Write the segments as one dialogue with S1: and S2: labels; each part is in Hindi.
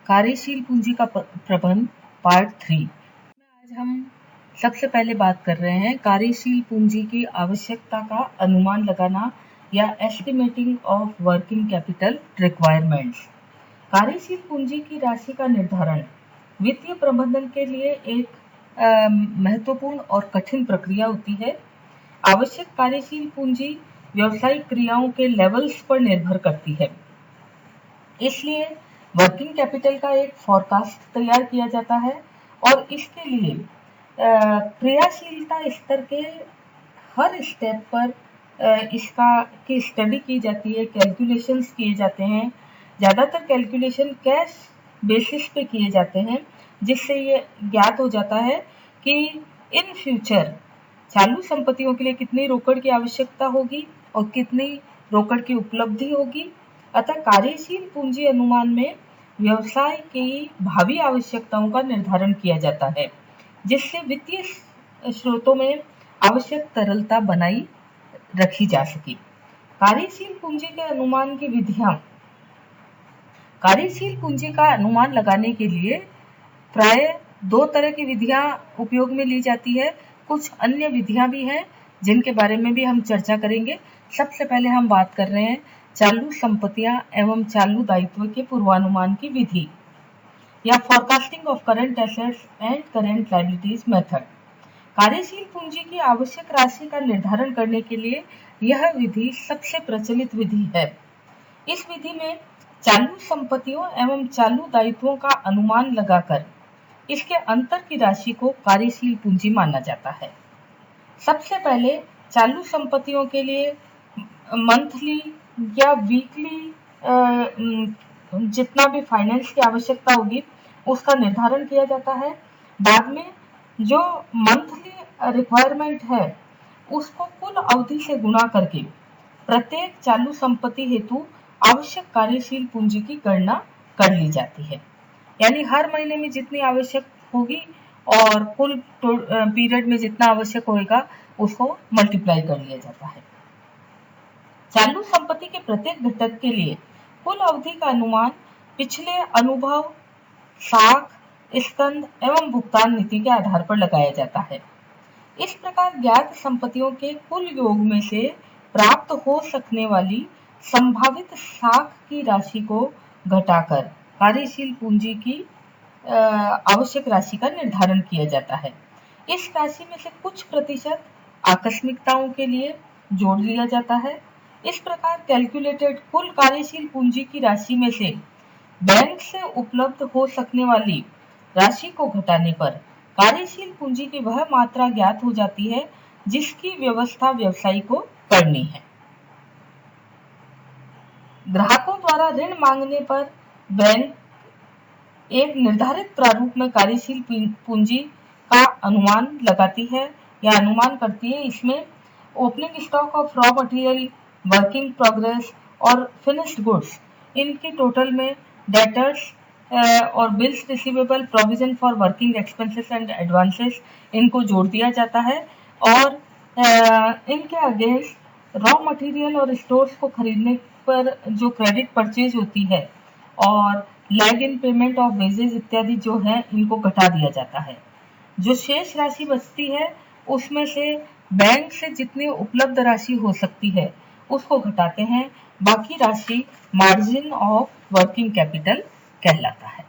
S1: कार्यशील पूंजी का प्रबंध पार्ट 3 में आज हम सबसे पहले बात कर रहे हैं कार्यशील पूंजी की आवश्यकता का अनुमान लगाना या estimating of working capital requirements. कार्यशील पूंजी की राशि का निर्धारण वित्तीय प्रबंधन के लिए एक महत्वपूर्ण और कठिन प्रक्रिया होती है। आवश्यक कार्यशील पूंजी व्यावसायिक क्रियाओं के लेवल्स पर निर्भर करती है, इसलिए वर्किंग कैपिटल का एक फॉरकास्ट तैयार किया जाता है और इसके लिए क्रियाशीलता स्तर के हर स्टेप पर इसका की स्टडी की जाती है, कैलकुलेशंस किए जाते हैं। ज़्यादातर कैलकुलेशन कैश बेसिस पे किए जाते हैं, जिससे ये ज्ञात हो जाता है कि इन फ्यूचर चालू संपत्तियों के लिए कितनी रोकड़ की आवश्यकता होगी और कितनी रोकड़ की उपलब्धि होगी। अतः कार्यशील पूंजी अनुमान में व्यवसाय की भावी आवश्यकताओं का निर्धारण किया जाता है, जिससे वित्तीय स्रोतों में आवश्यक तरलता बनाई रखी जा सके। कार्यशील पूंजी के अनुमान की विधियां। कार्यशील पूंजी का अनुमान लगाने के लिए प्राय दो तरह की विधियां उपयोग में ली जाती है। कुछ अन्य विधियां भी हैं जिनके बारे में भी हम चर्चा करेंगे। सबसे पहले हम बात कर रहे हैं चालू संपत्तियां एवं चालू दायित्व के पूर्वानुमान की विधि या forecasting of current assets and current liabilities method. कार्यशील पूंजी की आवश्यक राशि का निर्धारण करने के लिए यह विधि सबसे प्रचलित विधि है। इस विधि में चालू संपत्तियों एवं चालू दायित्वों का अनुमान लगाकर इसके अंतर की राशि को कार्यशील पूंजी माना जाता है। सबसे पहले चालू संपत्तियों के लिए मंथली या वीकली जितना भी फाइनेंस की आवश्यकता होगी उसका निर्धारण किया जाता है। बाद में जो मंथली रिक्वायरमेंट है उसको कुल अवधि से गुणा करके प्रत्येक चालू संपत्ति हेतु आवश्यक कार्यशील पूंजी की गणना कर ली जाती है। यानी हर महीने में जितनी आवश्यक होगी और कुल पीरियड में जितना आवश्यक होगा उसको मल्टीप्लाई कर लिया जाता है। चालू संपत्ति के प्रत्येक घटक के लिए कुल अवधि का अनुमान पिछले अनुभव, साख, स्कंद एवं भुगतान नीति के आधार पर लगाया जाता है। इस प्रकार ज्ञात संपत्तियों के कुल योग में से प्राप्त हो सकने वाली संभावित साख की राशि को घटाकर कार्यशील पूंजी की आवश्यक राशि का निर्धारण किया जाता है। इस राशि में से कुछ प्रतिशत आकस्मिकताओं के लिए जोड़ लिया जाता है। इस प्रकार कैलकुलेटेड कुल कार्यशील पूंजी की राशि में से बैंक से उपलब्ध हो सकने वाली राशि को घटाने पर कार्यशील पूंजी की वह मात्रा ज्ञात हो जाती है जिसकी व्यवस्था व्यवसायी को करनी है। ग्राहकों द्वारा ऋण मांगने पर बैंक एक निर्धारित प्रारूप में कार्यशील पूंजी का अनुमान लगाती है या अनुमान करती है। इसमें opening stock of raw material, working progress और फिनिश्ड गुड्स, इनकी टोटल में डेटर्स और bills receivable, provision for working expenses and advances, इनको जोड़ दिया जाता है और इनके अगेंस्ट रॉ मटेरियल और स्टोर्स को खरीदने पर जो क्रेडिट परचेज होती है और lag in payment of wages इत्यादि जो है इनको घटा दिया जाता है। जो शेष राशि बचती है उसमें से बैंक से जितनी उपलब्ध राशि हो सकती है उसको घटाते हैं। बाकी राशि मार्जिन ऑफ वर्किंग कैपिटल कहलाता है।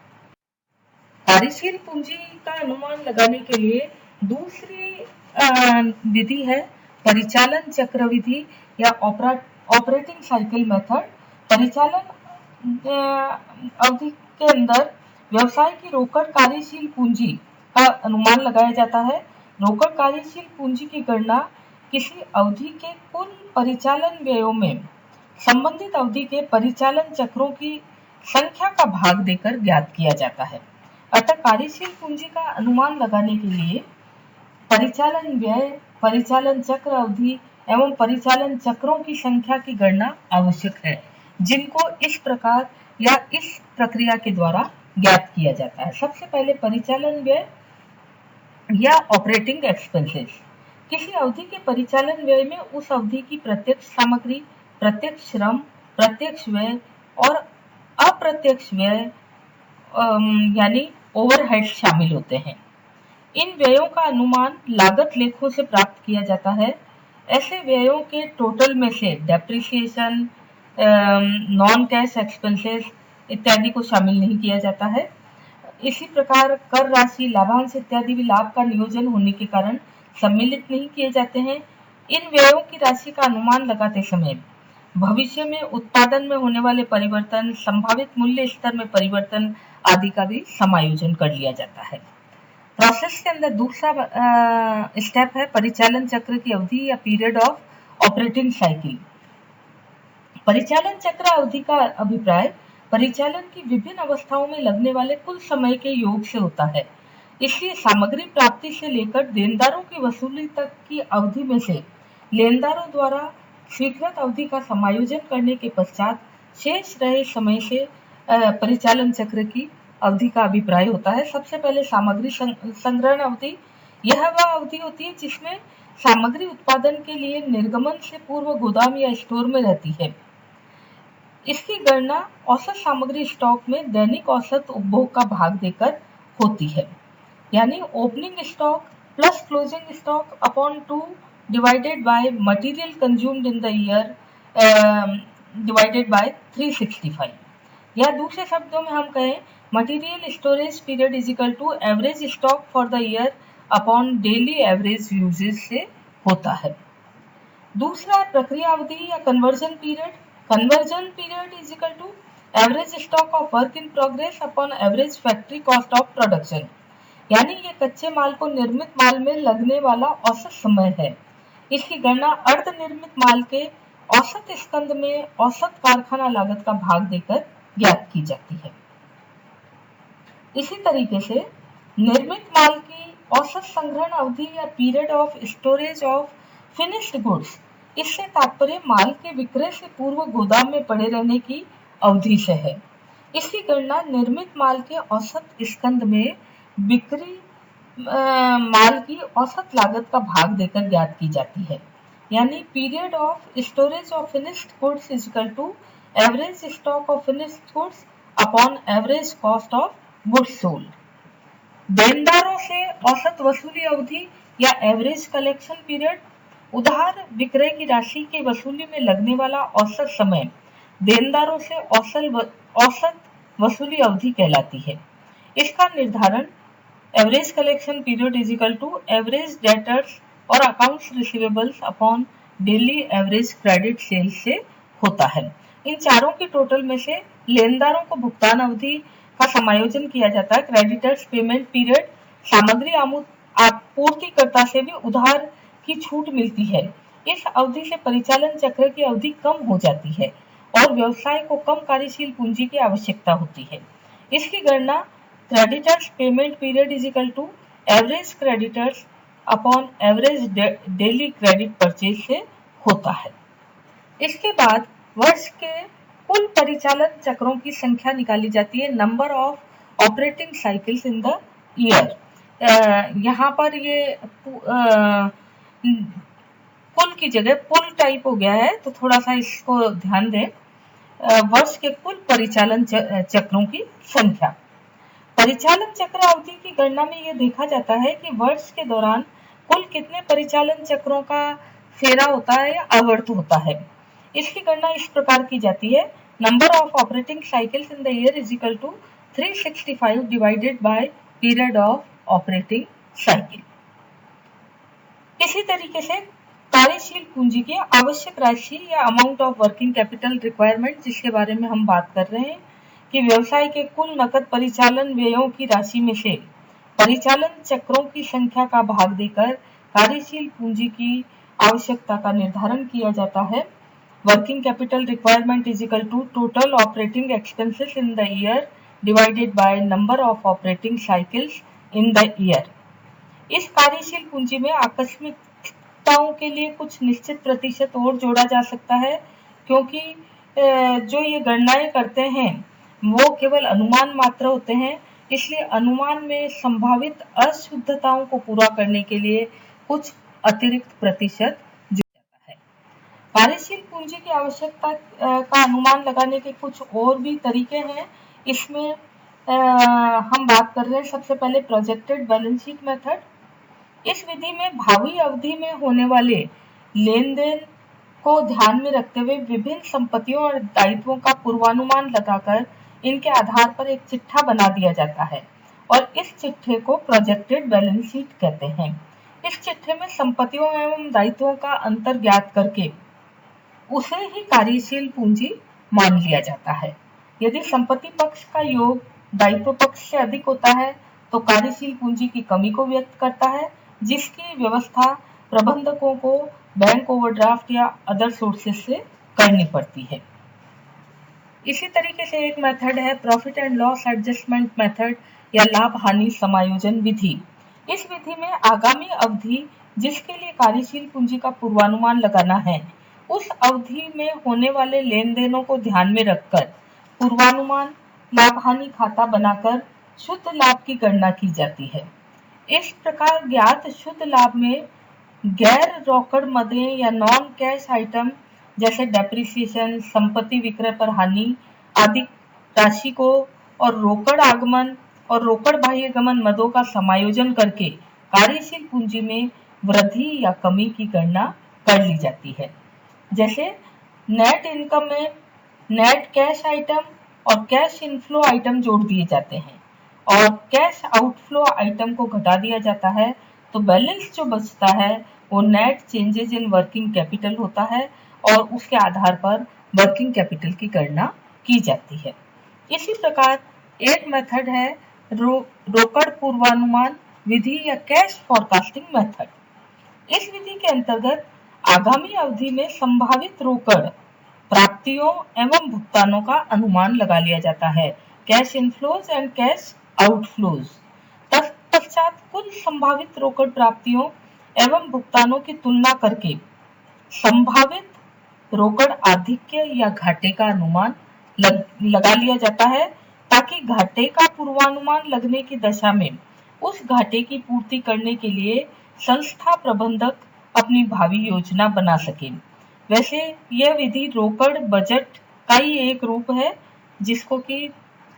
S1: कार्यशील पूंजी का अनुमान लगाने के लिए दूसरी विधि है परिचालन चक्र विधि या ऑपरेटिंग साइकिल मेथड। परिचालन अवधि के अंदर व्यवसाय की रोकड़ कार्यशील पूंजी का अनुमान लगाया जाता है। रोकड़ कार्यशील पूंजी की गणना किसी अवधि के कुल परिचालन व्ययों में संबंधित अवधि के परिचालन चक्रों की संख्या का भाग देकर ज्ञात किया जाता है। अतः कार्यशील पूंजी का अनुमान लगाने के लिए परिचालन व्यय, परिचालन चक्र अवधि एवं परिचालन चक्रों की संख्या की गणना आवश्यक है, जिनको इस प्रकार या इस प्रक्रिया के द्वारा ज्ञात किया जाता है। सबसे पहले परिचालन व्यय या ऑपरेटिंग एक्सपेंसेस। किसी अवधि के परिचालन व्यय में उस अवधि की प्रत्यक्ष सामग्री, प्रत्यक्ष श्रम, प्रत्यक्ष व्यय और अप्रत्यक्ष व्यय यानी ओवरहेड शामिल होते हैं। इन व्ययों का अनुमान लागत लेखों से प्राप्त किया जाता है। ऐसे व्ययों के टोटल में से डेप्रिसिएशन, नॉन कैश एक्सपेंसेस इत्यादि को शामिल नहीं किया जाता है। इसी प्रकार कर राशि, लाभांश इत्यादि भी लाभ का नियोजन होने के कारण सम्मिलित नहीं किए जाते हैं। इन व्ययों की राशि का अनुमान लगाते समय भविष्य में उत्पादन में होने वाले परिवर्तन, संभावित मूल्य स्तर में परिवर्तन आदि का भी समायोजन कर लिया जाता है। प्रोसेस के अंदर दूसरा स्टेप है परिचालन चक्र की अवधि या पीरियड ऑफ ऑपरेटिंग साइकिल। परिचालन चक्र अवधि का अभिप्राय परिचालन की विभिन्न अवस्थाओं में लगने वाले कुल समय के योग से होता है। इसलिए सामग्री प्राप्ति से लेकर देनदारों की वसूली तक की अवधि में से लेनदारों द्वारा स्वीकृत अवधि का समायोजन करने के पश्चात शेष रहे समय से परिचालन चक्र की अवधि का अभिप्राय होता है। सबसे पहले सामग्री संग्रहण अवधि। यह वह अवधि होती है जिसमें सामग्री उत्पादन के लिए निर्गमन से पूर्व गोदाम या स्टोर में रहती है। इसकी गणना औसत सामग्री स्टॉक में दैनिक औसत उपभोग का भाग देकर होती है, यानी opening stock plus closing stock upon 2 divided by material consumed in the year divided by 365। या दूसरे शब्दों में हम कहें material storage period is equal to average stock for the year upon daily average usage से होता है। दूसरा प्रक्रिया अवधि या conversion period. Conversion period is equal to average stock of work in progress upon average factory cost of production, यानी ये कच्चे माल को निर्मित माल में लगने वाला औसत समय है। इसकी गणना अर्ध निर्मित माल के औसत स्कंद में औसत कारखाना लागत का भाग देकर ज्ञात की जाती है। इसी तरीके से निर्मित माल की औसत संग्रहण अवधि या period of storage of finished goods, इससे तात्पर्य माल के विक्रय से पूर्व गोदाम में पड़े रहने की अवधि से है। इसकी गणना निर्मित माल के औसत स्कंद में बिक्री माल की औसत लागत का भाग देकर ज्ञात की जाती है, यानी period of storage of finished goods is equal to average stock of finished goods upon average cost of goods sold. देनदारों से औसत वसूली अवधि या एवरेज कलेक्शन पीरियड। उधार विक्रय की राशि की वसूली में लगने वाला औसत समय देनदारों से औसत वसूली अवधि कहलाती है। इसका निर्धारण average collection period is equal to average debtors और accounts receivables upon daily average credit sales से होता है। इन चारों के टोटल में से लेनदारों को भुगतान अवधि का समायोजन किया जाता है। क्रेडिटर्स पेमेंट पीरियड, सामग्री आपूर्तिकर्ता से भी उधार की छूट मिलती है। इस अवधि से परिचालन चक्र की अवधि कम हो जाती है और व्यवसाय को कम कार्यशील पूंजी की आवश्यकता होती है। इसकी गणना creditors payment period is equal to average creditors upon average daily credit purchase से होता है। इसके बाद वर्ष के कुल परिचालन चक्रों की संख्या निकाली जाती है, number of operating cycles in the year. यहाँ पर ये कुल की जगह पुल टाइप हो गया है, तो थोड़ा सा इसको ध्यान दें। वर्ष के कुल परिचालन चक्रों की संख्या। परिचालन चक्र अवधि की गणना में यह देखा जाता है कि वर्ष के दौरान कुल कितने परिचालन चक्रों का फेरा होता है या आवर्त होता है। इसकी गणना इस प्रकार की जाती है, number of operating cycles in the year is equal to 365 divided by period of operating cycle. इसी तरीके से कार्यशील पूंजी की आवश्यक राशि या amount of working capital requirement, जिसके बारे में हम बात कर रहे हैं कि व्यवसाय के कुल नकद परिचालन व्ययों की राशि में से परिचालन चक्रों की संख्या का भाग देकर कार्यशील पूंजी की आवश्यकता का निर्धारण किया जाता है। Working capital requirement is equal to total operating expenses in the year divided by number of operating cycles in the year. इस कार्यशील पूंजी में आकस्मिकताओं के लिए कुछ निश्चित प्रतिशत और जोड़ा जा सकता है, क्योंकि जो ये गणनाएं करते हैं वो केवल अनुमान मात्र होते हैं, इसलिए अनुमान में संभावित अशुद्धताओं को पूरा करने के लिए कुछ अतिरिक्त प्रतिशत जोड़ा जाता है। कार्यशील पूंजी की आवश्यकता का अनुमान लगाने के कुछ और भी तरीके हैं। इसमें हम बात कर रहे हैं सबसे पहले प्रोजेक्टेड बैलेंस शीट मेथड। इस विधि में भावी अवधि में होने वाले लेन देन को ध्यान में रखते हुए विभिन्न संपत्तियों और दायित्वों का पूर्वानुमान लगाकर इनके आधार पर एक चिट्ठा बना दिया जाता है और इस चिट्ठे को प्रोजेक्टेड बैलेंस शीट कहते हैं। इस चिट्ठे में संपत्तियों एवं दायित्वों का अंतर ज्ञात करके उसे ही कार्यशील पूंजी मान लिया जाता है। यदि संपत्ति पक्ष का योग दायित्व पक्ष से अधिक होता है तो कार्यशील पूंजी की कमी को व्यक्त करता है, जिसकी व्यवस्था प्रबंधकों को बैंक ओवरड्राफ्ट या अदर सोर्सेस से करनी पड़ती है। इसी तरीके से एक मेथड है profit and loss adjustment method या लाभ हानि समायोजन विधि। इस विधि में आगामी अवधि जिसके लिए कार्यशील पूंजी का पूर्वानुमान लगाना है, उस अवधि में होने वाले लेन देनों को ध्यान में रखकर पूर्वानुमान लाभ हानि खाता बनाकर शुद्ध लाभ की गणना की जाती है। इस प्रकार ज्ञात शुद्ध लाभ में गैर रोकड़ मदें या नॉन कैश आइटम जैसे डेप्रिसिएशन, संपत्ति विक्रय पर हानि आदि राशि को और रोकड़ आगमन और रोकड़ बाह्यगमन मदों का समायोजन करके कार्यशील पूंजी में वृद्धि या कमी की गणना कर ली जाती है। जैसे नेट इनकम में नेट कैश आइटम और कैश इनफ्लो आइटम जोड़ दिए जाते हैं और कैश आउटफ्लो आइटम को घटा दिया जाता है, तो बैलेंस जो बचता है वो net changes in working capital होता है और उसके आधार पर वर्किंग कैपिटल की गणना की जाती है। इसी प्रकार एक मेथड है रोकड़ पूर्वानुमान विधि या कैश फॉरकास्टिंग मेथड। इस विधि के अंतर्गत आगामी अवधि में संभावित रोकड़ प्राप्तियों एवं भुगतानों का अनुमान लगा लिया जाता है, cash inflows and cash outflows. तत्पश्चात कुल संभावित रोकड़ प्राप्तियों एवं भुगतानों की तुलना करके संभावित रोकड़ आधिक्य या घाटे का अनुमान लगा लिया जाता है, ताकि घाटे का पूर्वानुमान लगने की दशा में उस घाटे की पूर्ति करने के लिए संस्था प्रबंधक अपनी भावी योजना बना सके। वैसे यह विधि रोकड़ बजट का ही एक रूप है, जिसको कि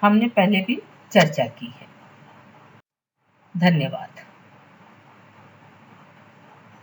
S1: हमने पहले भी चर्चा की है। धन्यवाद।